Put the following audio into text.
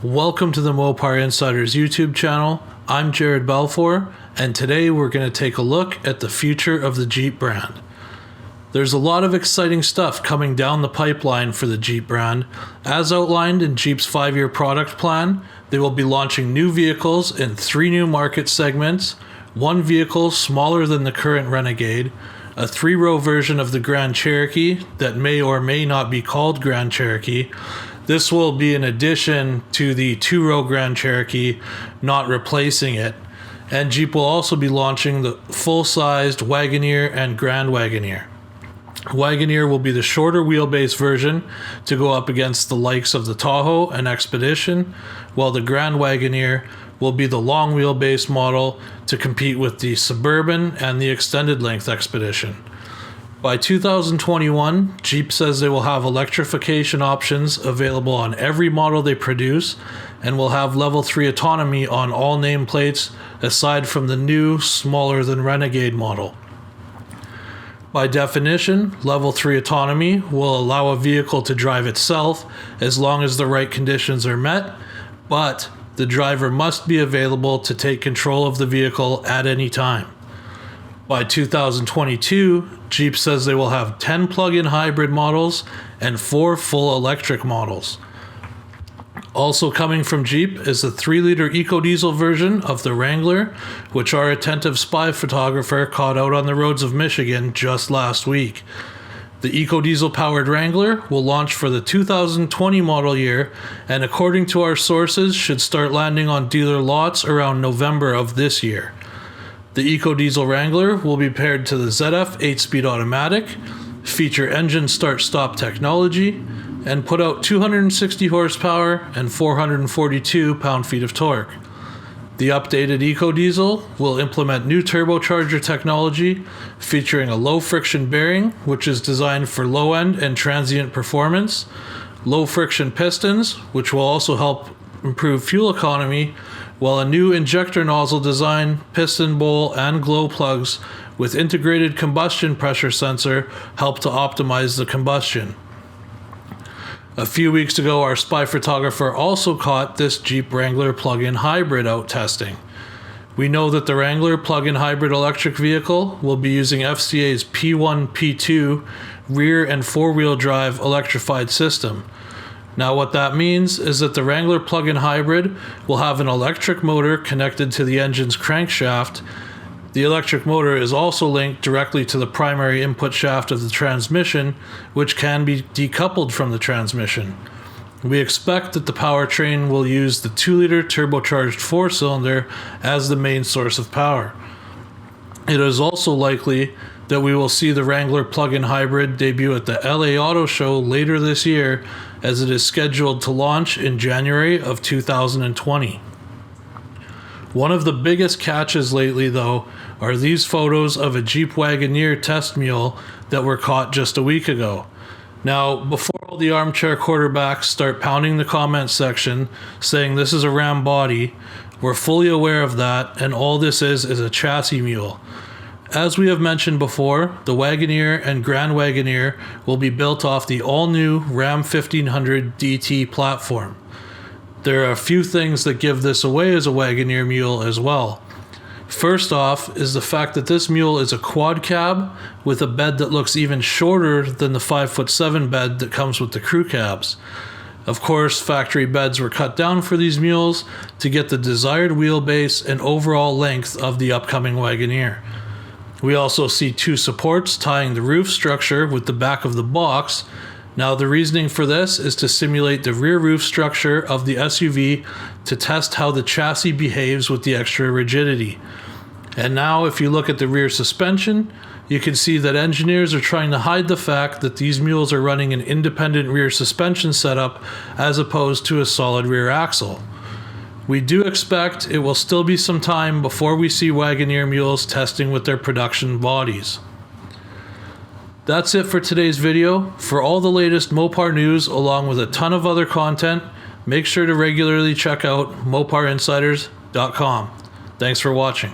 Welcome to the Moparinsiders YouTube channel. I'm Jared Balfour, and today we're going to take a look at the future of the Jeep brand. There's a lot of exciting stuff coming down the pipeline for the Jeep brand. As outlined in Jeep's 5-year product plan, they will be launching new vehicles in 3 new market segments, 1 vehicle smaller than the current Renegade, a 3-row version of the Grand Cherokee that may or may not be called Grand Cherokee. This will be an addition to the 2-row Grand Cherokee, not replacing it. And Jeep will also be launching the full-sized Wagoneer and Grand Wagoneer. Wagoneer will be the shorter wheelbase version to go up against the likes of the Tahoe and Expedition, while the Grand Wagoneer will be the long wheelbase model to compete with the Suburban and the extended length Expedition. By 2021, Jeep says they will have electrification options available on every model they produce and will have level 3 autonomy on all nameplates aside from the new, smaller than Renegade model. By definition, level 3 autonomy will allow a vehicle to drive itself as long as the right conditions are met, but the driver must be available to take control of the vehicle at any time. By 2022, Jeep says they will have 10 plug-in hybrid models and 4 full electric models. Also coming from Jeep is the 3-liter Ecodiesel version of the Wrangler, which our attentive spy photographer caught out on the roads of Michigan just last week. The Ecodiesel-powered Wrangler will launch for the 2020 model year, and according to our sources, should start landing on dealer lots around November of this year. The Ecodiesel Wrangler will be paired to the ZF 8-speed automatic, feature engine start-stop technology, and put out 260 horsepower and 442 pound-feet of torque. The updated Ecodiesel will implement new turbocharger technology, featuring a low-friction bearing, which is designed for low-end and transient performance, low-friction pistons, which will also help improve fuel economy, while a new injector nozzle design, piston bowl, and glow plugs with integrated combustion pressure sensor help to optimize the combustion. A few weeks ago, our spy photographer also caught this Jeep Wrangler plug-in hybrid out testing. We know that the Wrangler plug-in hybrid electric vehicle will be using FCA's P1, P2 rear and 4-wheel drive electrified system. Now what that means is that the Wrangler plug-in hybrid will have an electric motor connected to the engine's crankshaft. The electric motor is also linked directly to the primary input shaft of the transmission, which can be decoupled from the transmission. We expect that the powertrain will use the 2-liter turbocharged 4-cylinder as the main source of power. It is also likely that we will see the Wrangler plug-in hybrid debut at the LA Auto Show later this year, as it is scheduled to launch in January of 2020. One of the biggest catches lately, though, are these photos of a Jeep Wagoneer test mule that were caught just a week ago. Now, before all the armchair quarterbacks start pounding the comment section saying this is a ram body, we're fully aware of that, and all this is a chassis mule. As we have mentioned before, the Wagoneer and Grand Wagoneer will be built off the all-new Ram 1500 DT platform. There are a few things that give this away as a Wagoneer mule as well. First off is the fact that this mule is a quad cab with a bed that looks even shorter than the 5'7" bed that comes with the crew cabs. Of course, factory beds were cut down for these mules to get the desired wheelbase and overall length of the upcoming Wagoneer. We also see 2 supports tying the roof structure with the back of the box. Now, the reasoning for this is to simulate the rear roof structure of the SUV to test how the chassis behaves with the extra rigidity. And now, if you look at the rear suspension, you can see that engineers are trying to hide the fact that these mules are running an independent rear suspension setup as opposed to a solid rear axle. We do expect it will still be some time before we see Wagoneer mules testing with their production bodies. That's it for today's video. For all the latest Mopar news along with a ton of other content, make sure to regularly check out moparinsiders.com. Thanks for watching.